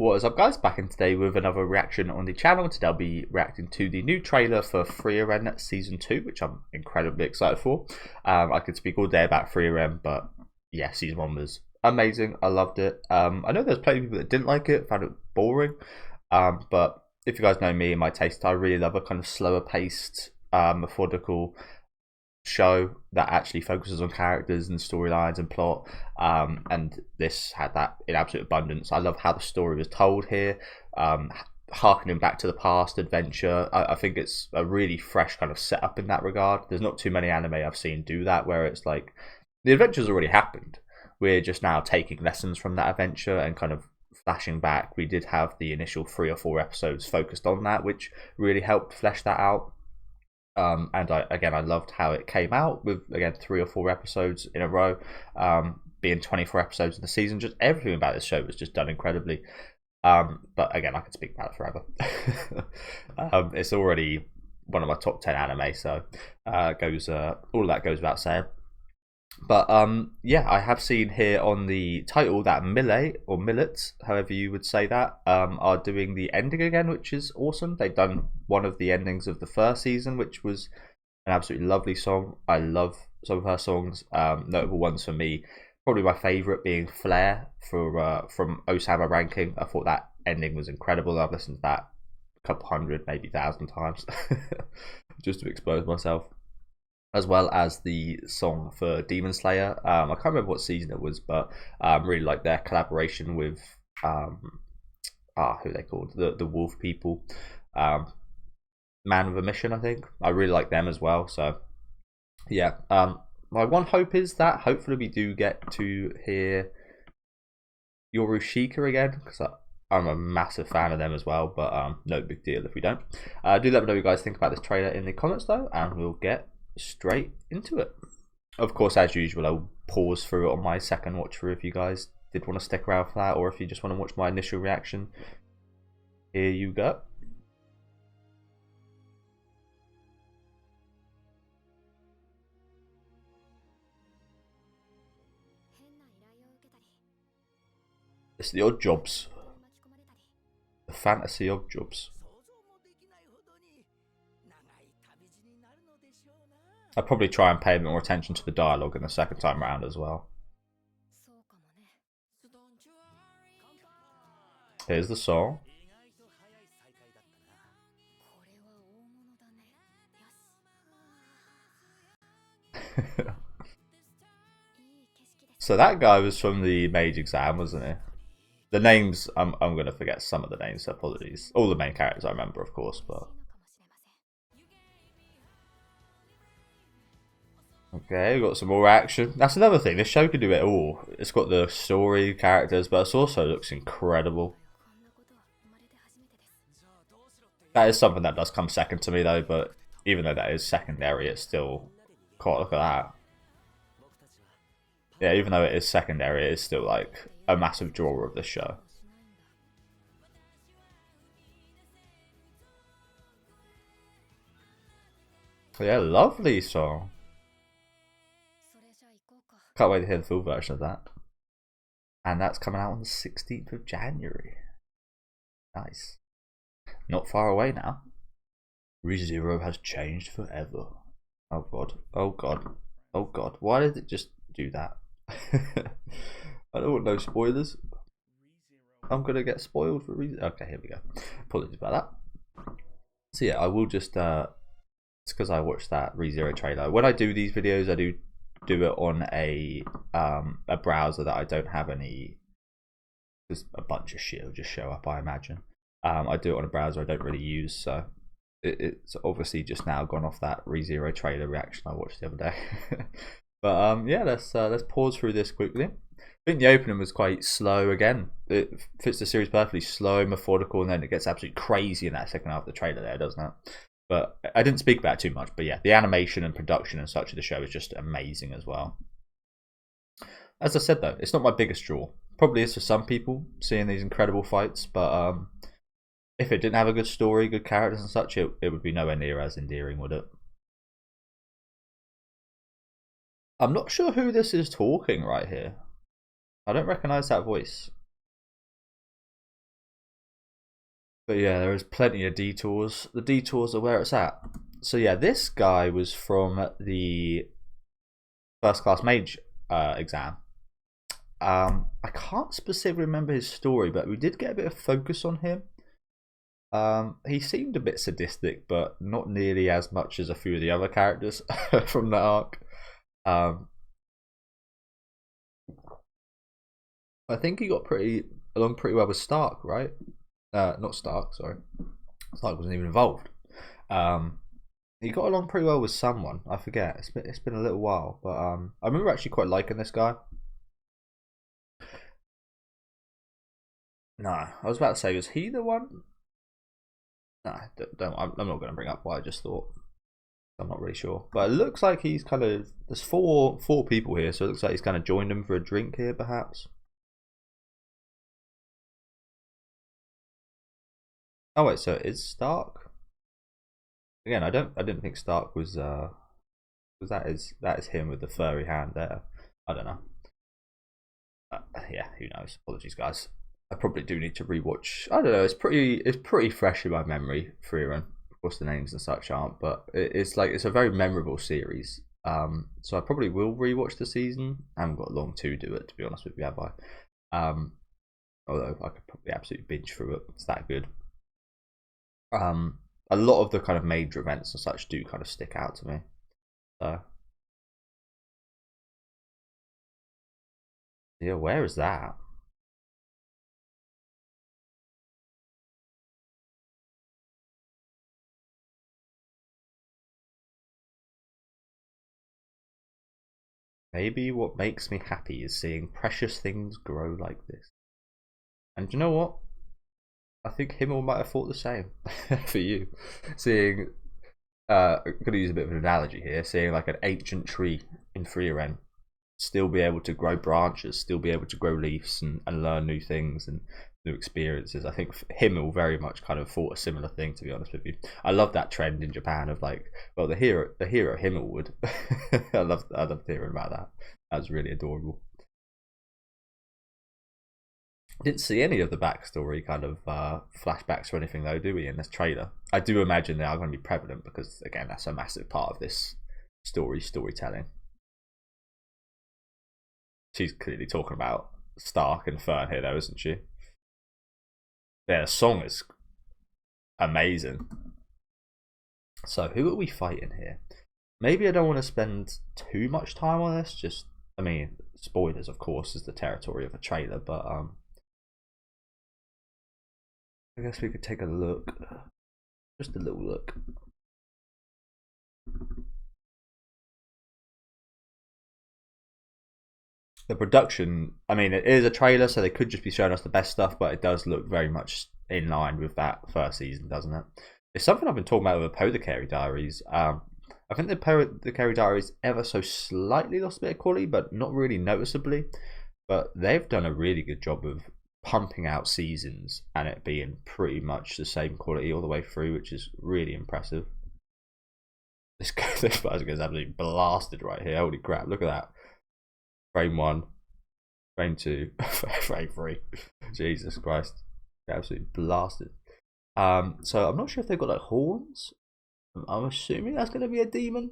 What is up, guys? Back in today with another reaction on the channel. Today I'll be reacting to the new trailer for Frieren Season 2, which I'm incredibly excited for. I could speak all day about Frieren, but yeah, Season 1 was amazing. I loved it. I know there's plenty of people that didn't like it, found it boring. But if you guys know me and my taste, I really love a kind of slower paced, methodical show that actually focuses on characters and storylines and plot, and this had that in absolute abundance. I love how the story was told here, harkening back to the past adventure. I think it's a really fresh kind of setup in that regard. There's not too many anime I've seen do that, where it's like the adventure's already happened, we're just now taking lessons from that adventure and kind of flashing back. We did have the initial 3 or 4 episodes focused on that, which really helped flesh that out. And I loved how it came out with, again, 3 or 4 episodes in a row, being 24 episodes in the season. Just everything about this show was just done incredibly. But again, I could speak about it forever. It's already one of my top 10 anime, so all of that goes without saying. But yeah, I have seen here on the title that Millet, or Millet, however you would say that, are doing the ending again, which is awesome. They've done one of the endings of the first season, which was an absolutely lovely song. I love some of her songs. Notable ones for me, probably my favourite being Flare from Osama Ranking. I thought that ending was incredible. I've listened to that a couple hundred, maybe 1,000 times just to expose myself. As well as the song for Demon Slayer. I can't remember what season it was, but really like their collaboration with who are they called? The Wolf People, Man with a Mission, I think. I really like them as well. So yeah, my one hope is that hopefully we do get to hear Yorushika again, because I'm a massive fan of them as well. But no big deal if we don't. Do let me know what you guys think about this trailer in the comments though, and we'll get straight into it. Of course, as usual, I'll pause through it on my second watch through if you guys did want to stick around for that, or if you just want to watch my initial reaction. Here you go. It's the odd jobs. The fantasy of jobs. I'll probably try and pay a bit more attention to the dialogue in the second time around as well. Here's the song. So that guy was from the Mage exam, wasn't he? The names, I'm going to forget some of the names, so apologies. All the main characters I remember, of course, but... Okay, we've got some more action. That's another thing. This show can do it all. It's got the story, characters, but it also looks incredible. That is something that does come second to me, though. But even though that is secondary, it's still... God, look at that. Yeah, even though it is secondary, it's still like a massive drawer of this show. Yeah, lovely song. Can't wait to hear the full version of that. And that's coming out on the 16th of January. Nice. Not far away now. ReZero has changed forever. Oh god. Oh god. Oh god. Why did it just do that? I don't want no spoilers. I'm gonna get spoiled for ReZero. Okay, here we go. Apologies about that. So yeah, I will just it's because I watched that ReZero trailer. When I do these videos, I do it on a browser that I don't have any. There's a bunch of shit will just show up, I imagine. I do it on a browser I don't really use, so it's obviously just now gone off that ReZero trailer reaction I watched the other day. But yeah, let's pause through this quickly. I think the opening was quite slow again. It fits the series perfectly, slow, methodical, and then it gets absolutely crazy in that second half of the trailer there, doesn't it? But I didn't speak about it too much. But yeah, the animation and production and such of the show is just amazing as well. As I said though, it's not my biggest draw. Probably is for some people, seeing these incredible fights. But if it didn't have a good story, good characters and such, it would be nowhere near as endearing, would it? I'm not sure who this is talking right here. I don't recognise that voice. But yeah, there is plenty of detours. The detours are where it's at. So yeah, this guy was from the first class mage exam. I can't specifically remember his story, but we did get a bit of focus on him. He seemed a bit sadistic, but not nearly as much as a few of the other characters from the arc. I think he got along pretty well with Stark, right? Not Stark, sorry. Stark wasn't even involved. He got along pretty well with someone. I forget. It's been a little while, but I remember actually quite liking this guy. No, I was about to say, was he the one? No, don't. I'm not going to bring up what I just thought. I'm not really sure, but it looks like he's kind of. There's four people here, so it looks like he's kind of joined them for a drink here, perhaps. Oh wait, so it is Stark? Again, I didn't think Stark was that is him with the furry hand there. I don't know. Yeah, who knows? Apologies, guys. I probably do need to rewatch. I don't know. It's pretty fresh in my memory. Frieren, of course, the names and such aren't, but it's a very memorable series. So I probably will rewatch the season. I haven't got long to do it, to be honest with you, have I? Although I could probably absolutely binge through it. It's that good. A lot of the kind of major events and such do kind of stick out to me. So yeah, where is that? Maybe what makes me happy is seeing precious things grow like this. And you know what? I think Himmel might have thought the same for you. Seeing, I'm going to use a bit of an analogy here, seeing like an ancient tree in Frieren still be able to grow branches, still be able to grow leaves and learn new things and new experiences. I think Himmel very much kind of thought a similar thing, to be honest with you. I love that trend in Japan of like, well, the hero Himmel would. I loved hearing about that. That was really adorable. Didn't see any of the backstory kind of flashbacks or anything though, do we, in this trailer? I do imagine they are going to be prevalent because again, that's a massive part of this storytelling. She's clearly talking about Stark and Fern here, though, isn't she? Yeah, the song is amazing. So, who are we fighting here? Maybe I don't want to spend too much time on this. Just, I mean, spoilers, of course, is the territory of a trailer, but I guess we could take a look, just a little look. The production, I mean, it is a trailer, so they could just be showing us the best stuff, but it does look very much in line with that first season, doesn't it? It's something I've been talking about with the Apothecary Diaries. I think the Apothecary Diaries ever so slightly lost a bit of quality, but not really noticeably. But they've done a really good job of pumping out seasons and it being pretty much the same quality all the way through, which is really impressive. This Bicycle is absolutely blasted right here. Holy crap, look at that. Frame 1, frame 2, frame 3. Jesus Christ. Absolutely blasted. So I'm not sure if they've got like horns. I'm assuming that's going to be a demon.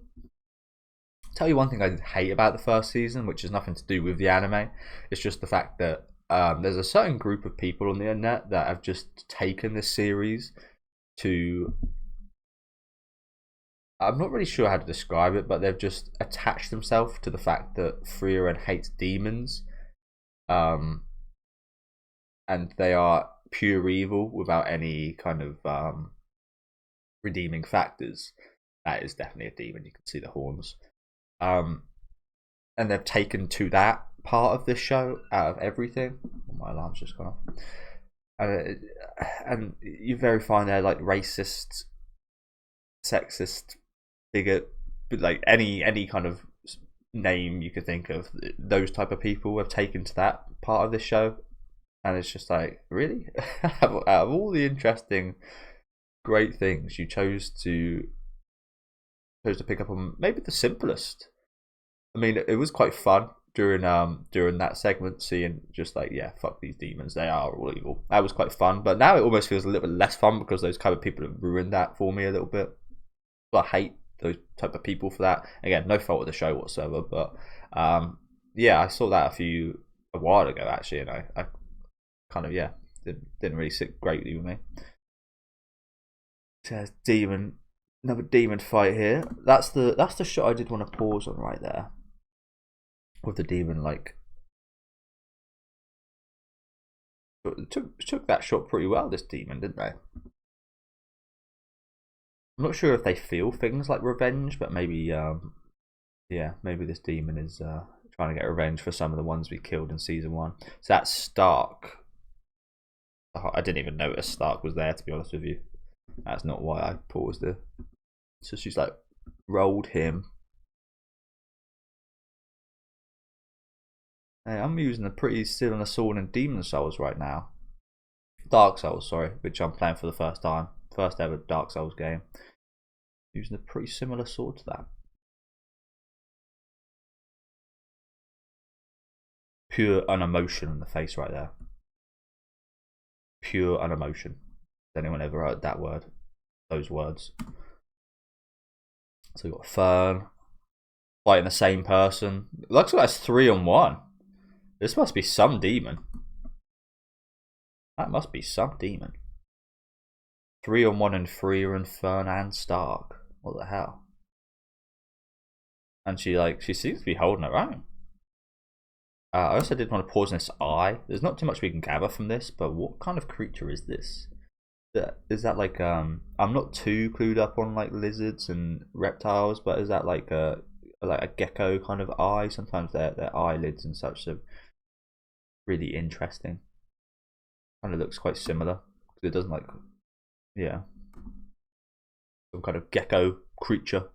Tell you one thing I hate about the first season, which has nothing to do with the anime. It's just the fact that there's a certain group of people on the internet that have just taken this series to, I'm not really sure how to describe it, but they've just attached themselves to the fact that Frieren hates demons, and they are pure evil without any kind of redeeming factors. That is definitely a demon. You can see the horns, and they've taken to that part of this show out of everything. Oh, my alarm's just gone off. And you very find they're like racist, sexist, bigot, like any kind of name you could think of. Those type of people have taken to that part of this show, and it's just like, really, out of all the interesting, great things, you chose to pick up on maybe the simplest. I mean, it was quite fun during that segment, seeing just like, yeah, fuck these demons, they are all evil. That was quite fun, but now it almost feels a little bit less fun because those kind of people have ruined that for me a little bit. But I hate those type of people for that. Again, no fault of the show whatsoever, but yeah, I saw that a while ago actually, and I kind of, yeah, didn't really sit greatly with me. There's another demon fight here. That's the shot I did want to pause on right there, with the demon like. But took that shot pretty well. This demon, didn't they? I'm not sure if they feel things like revenge, but maybe yeah, maybe this demon is trying to get revenge for some of the ones we killed in season 1. So that's Stark. Oh, I didn't even notice Stark was there, to be honest with you. That's not why I paused it. So she's like rolled him. Hey, I'm using a pretty Still in a Sword and Demon Souls right now. Dark Souls, sorry, which I'm playing for the first time. First ever Dark Souls game. Using a pretty similar sword to that. Pure unemotion in the face right there. Pure unemotion. Has anyone ever heard that word? Those words. So we've got Fern fighting the same person. It looks like it's 3-on-1. This must be some demon. That must be some demon. 3-on-1 and Frieren, Fern and Stark. What the hell? And she seems to be holding her own. I also did want to pause on this eye. There's not too much we can gather from this, but what kind of creature is this? Is that like I'm not too clued up on like lizards and reptiles, but is that like a gecko kind of eye? Sometimes their eyelids and such are really interesting. Kind of looks quite similar because it doesn't like, yeah, some kind of gecko creature.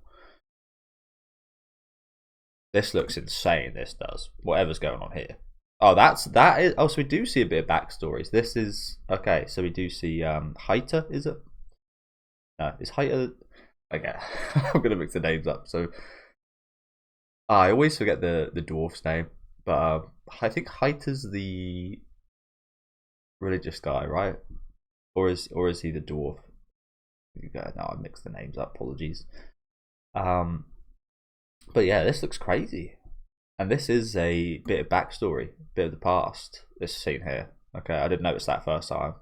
This looks insane. This does. Whatever's going on here. Oh, that is. Oh, so we do see a bit of backstories. This is okay. So we do see Heiter. Is it? No, is Heiter? Okay, I'm gonna mix the names up. So I always forget the dwarf's name, but I think Heiter's the religious guy, right? Or is he the dwarf? No, I mixed the names up. Apologies. But yeah, this looks crazy. And this is a bit of backstory, bit of the past, this scene here. Okay, I didn't notice that first time.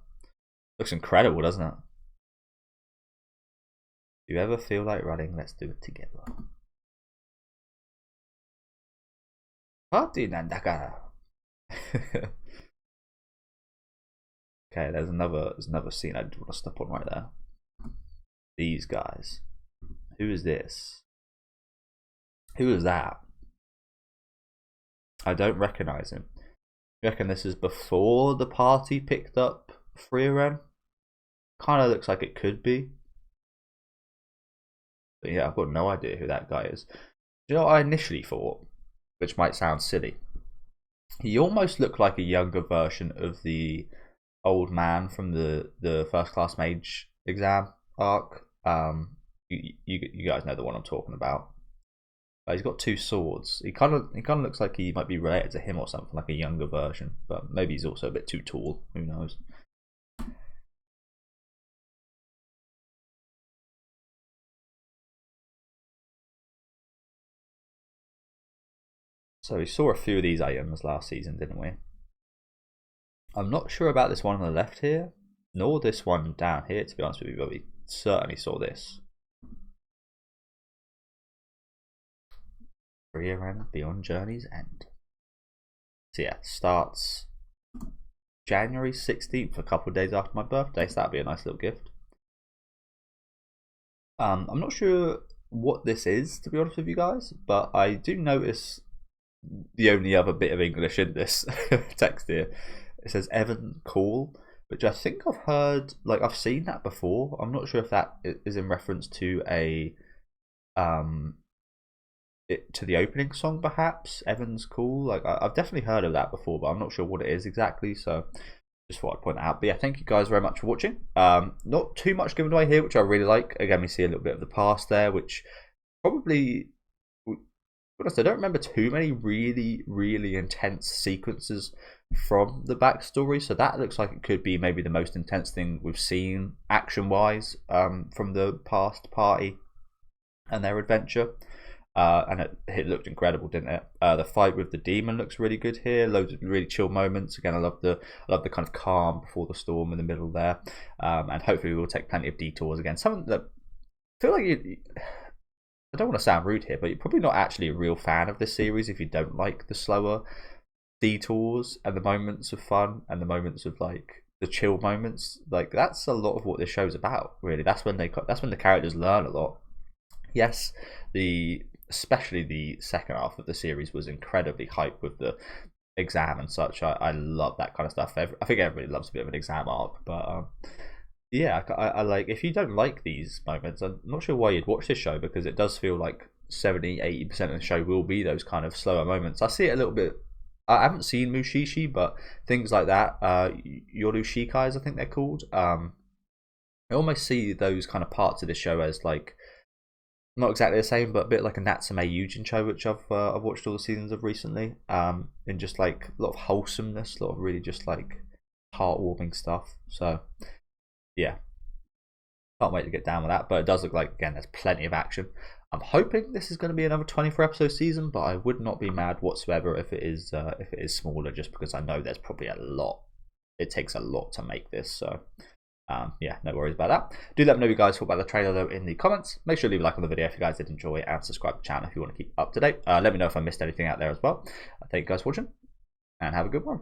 Looks incredible, doesn't it? If you ever feel like running, let's do it together. Party Nandaka. Okay, there's another scene I want to stop on right there. These guys. Who is this? Who is that? I don't recognise him. You reckon this is before the party picked up Frieren? Kind of looks like it could be. But yeah, I've got no idea who that guy is. You know what I initially thought? Which might sound silly. He almost looked like a younger version of the old man from the first class mage exam arc. You guys know the one I'm talking about. He's got 2 swords. He kind of looks like he might be related to him or something, like a younger version. But maybe he's also a bit too tall. Who knows? So we saw a few of these items last season, didn't we? I'm not sure about this one on the left here, nor this one down here, to be honest with you, but we certainly saw this. Frieren Beyond Journey's End. So yeah, starts January 16th, a couple of days after my birthday, so that'd be a nice little gift. I'm not sure what this is, to be honest with you guys, but I do notice the only other bit of English in this text here. It says Evan Call, which I think I've heard, like I've seen that before. I'm not sure if that is in reference to a to the opening song, perhaps. Evan's Call. Like I've definitely heard of that before, but I'm not sure what it is exactly. So just thought I'd point that out. But yeah, thank you guys very much for watching. Not too much given away here, which I really like. Again, we see a little bit of the past there, which probably honest, I don't remember too many really intense sequences from the backstory, so that looks like it could be maybe the most intense thing we've seen action-wise from the past party and their adventure. And it looked incredible, didn't it? The fight with the demon looks really good here. Loads of really chill moments. Again, I love the kind of calm before the storm in the middle there. And hopefully we'll take plenty of detours again. Something that I feel like I don't want to sound rude here, but you're probably not actually a real fan of this series if you don't like the slower detours and the moments of fun and the moments of like the chill moments. Like that's a lot of what this show's about, really. That's when the characters learn a lot. Yes, especially the second half of the series was incredibly hyped with the exam and such. I love that kind of stuff. I think everybody loves a bit of an exam arc, but yeah, I like, if you don't like these moments, I'm not sure why you'd watch this show, because it does feel like 70-80% of the show will be those kind of slower moments. I see it a little bit. I haven't seen Mushishi, but things like that, Yorushikai, I think they're called. I almost see those kind of parts of the show as like not exactly the same, but a bit like a Natsume Yujin show, which I've watched all the seasons of recently. In just like a lot of wholesomeness, a lot of really just like heartwarming stuff. So yeah, can't wait to get down with that. But it does look like, again, there's plenty of action. I'm hoping this is going to be another 24 episode season, but I would not be mad whatsoever if it is smaller, just because I know there's probably a lot. It takes a lot to make this, so. Yeah, no worries about that. Do let me know what you guys thought about the trailer though in the comments. Make sure to leave a like on the video if you guys did enjoy it, and subscribe to the channel if you want to keep up to date. Let me know if I missed anything out there as well. Thank you guys for watching, and have a good one.